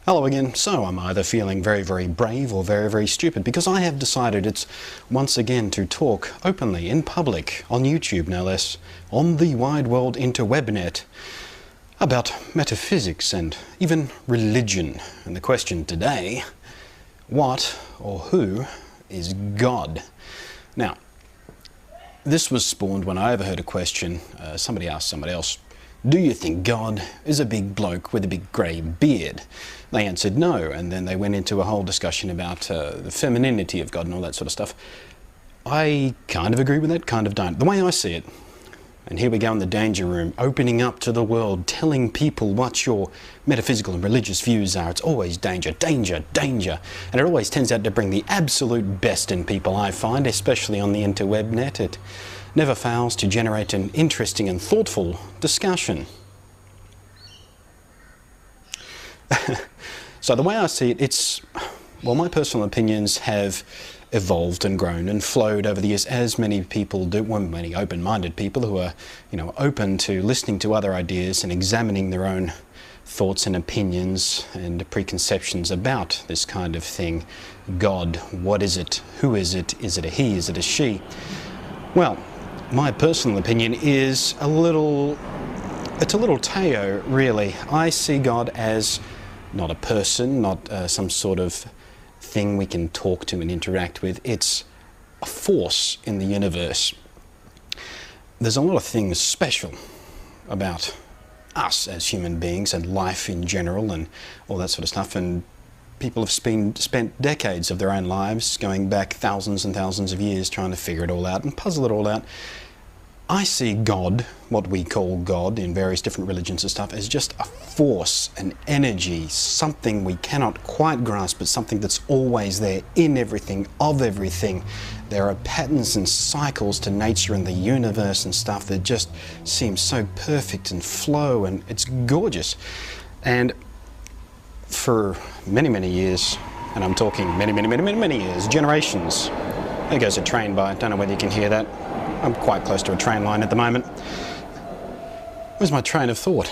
Hello again. So I'm either feeling very, very brave or very, very stupid because I have decided it's once again to talk openly in public, on YouTube no less, on the wide world interwebnet, about metaphysics and even religion. And the question today, what or who is God? Now, this was spawned when I overheard a question. Somebody asked somebody else, do you think God is a big bloke with a big grey beard? They answered no, and then they went into a whole discussion about the femininity of God and all that sort of stuff. I kind of agree with that, kind of don't. The way I see it, and here we go in the danger room, opening up to the world, telling people what your metaphysical and religious views are. It's always danger, danger, danger. And it always tends out to bring the absolute best in people, I find, especially on the interwebnet. It never fails to generate an interesting and thoughtful discussion. So the way I see it, well, my personal opinions have evolved and grown and flowed over the years, as many people do, well, many open-minded people who are, open to listening to other ideas and examining their own thoughts and opinions and preconceptions about this kind of thing. God, what is it? Who is it? Is it a he? Is it a she? Well, my personal opinion is it's a little Teo, really. I see God as not a person, not some sort of thing we can talk to and interact with. It's a force in the universe. There's a lot of things special about us as human beings and life in general and all that sort of stuff, and people have spent decades of their own lives going back thousands and thousands of years trying to figure it all out and puzzle it all out. I see God, what we call God in various different religions and stuff, as just a force, an energy, something we cannot quite grasp, but something that's always there, in everything, of everything. There are patterns and cycles to nature and the universe and stuff that just seem so perfect and flow, and it's gorgeous. And for many, many years, and I'm talking many years, generations, there goes a train by, don't know whether you can hear that. I'm quite close to a train line at the moment. Where's my train of thought?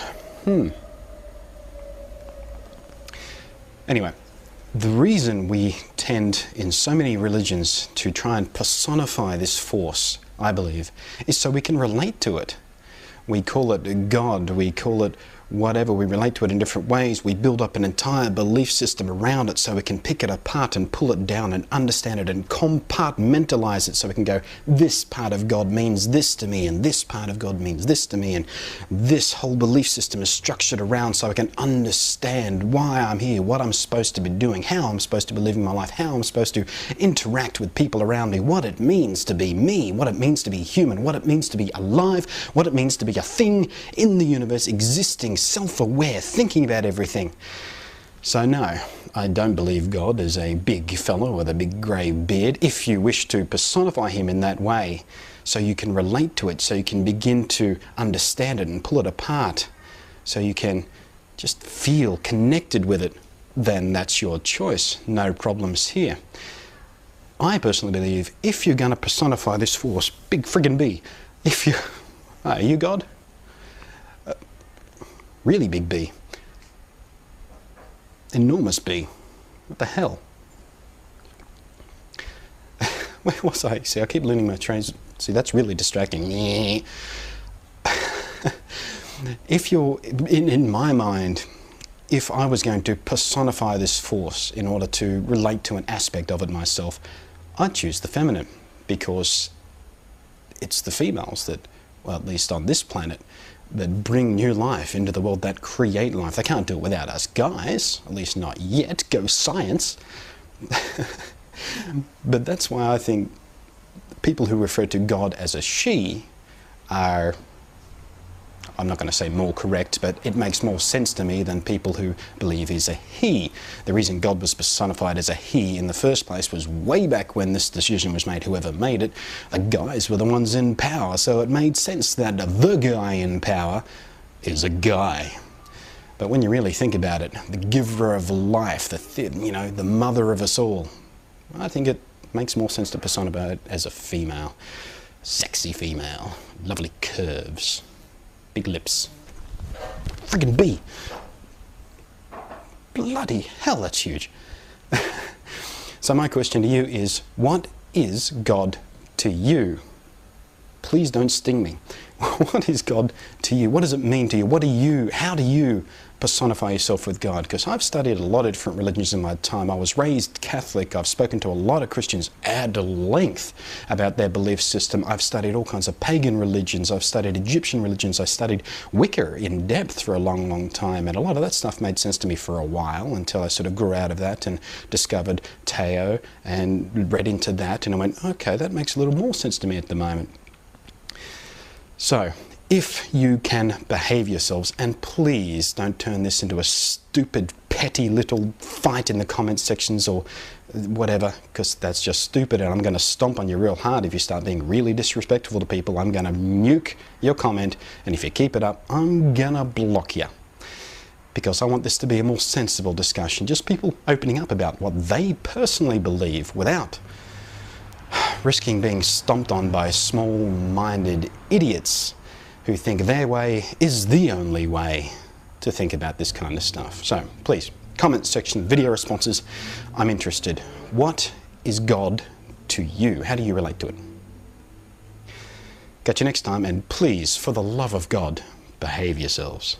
Anyway, the reason we tend in so many religions to try and personify this force, I believe, is so we can relate to it. We call it God, we call it whatever, we relate to it in different ways. We build up an entire belief system around it so we can pick it apart and pull it down and understand it and compartmentalize it so we can go, this part of God means this to me and this part of God means this to me, and this whole belief system is structured around so I can understand why I'm here, what I'm supposed to be doing, how I'm supposed to be living my life, how I'm supposed to interact with people around me, what it means to be me, what it means to be human, what it means to be alive, what it means to be a thing in the universe, existing, self-aware, thinking about everything. So no, I don't believe God is a big fellow with a big grey beard. If you wish to personify him in that way, so you can relate to it, so you can begin to understand it and pull it apart, so you can just feel connected with it, then that's your choice. No problems here. I personally believe if you're going to personify this force, big friggin' B, are you God? Really big B. Enormous B. What the hell? Where was I? See, I keep learning my trains. See, that's really distracting. If you're, in my mind, if I was going to personify this force in order to relate to an aspect of it myself, I'd choose the feminine, because it's the females that, well, at least on this planet, that bring new life into the world, that create life. They can't do it without us guys, at least not yet. Go science. But that's why I think people who refer to God as a she are, I'm not going to say more correct, but it makes more sense to me than people who believe he's a he. The reason God was personified as a he in the first place was way back when this decision was made, whoever made it. The guys were the ones in power, so it made sense that the guy in power is a guy. But when you really think about it, the giver of life, the mother of us all, I think it makes more sense to personify it as a female. Sexy female, lovely curves. Big lips. Friggin' B. Bloody hell, that's huge. So my question to you is, what is God to you? Please don't sting me. What is God to you? What does it mean to you? How do you personify yourself with God? Because I've studied a lot of different religions in my time. I was raised Catholic. I've spoken to a lot of Christians at length about their belief system. I've studied all kinds of pagan religions. I've studied Egyptian religions. I studied Wicca in depth for a long, long time. And a lot of that stuff made sense to me for a while until I sort of grew out of that and discovered Tao and read into that. And I went, okay, that makes a little more sense to me at the moment. So, if you can behave yourselves, and please don't turn this into a stupid, petty little fight in the comment sections or whatever, because that's just stupid, and I'm going to stomp on you real hard if you start being really disrespectful to people. I'm going to nuke your comment, and if you keep it up, I'm going to block you. Because I want this to be a more sensible discussion, just people opening up about what they personally believe without risking being stomped on by small-minded idiots who think their way is the only way to think about this kind of stuff. So please, comment section, video responses, I'm interested. What is God to you? How do you relate to it? Catch you next time, and please, for the love of God, behave yourselves.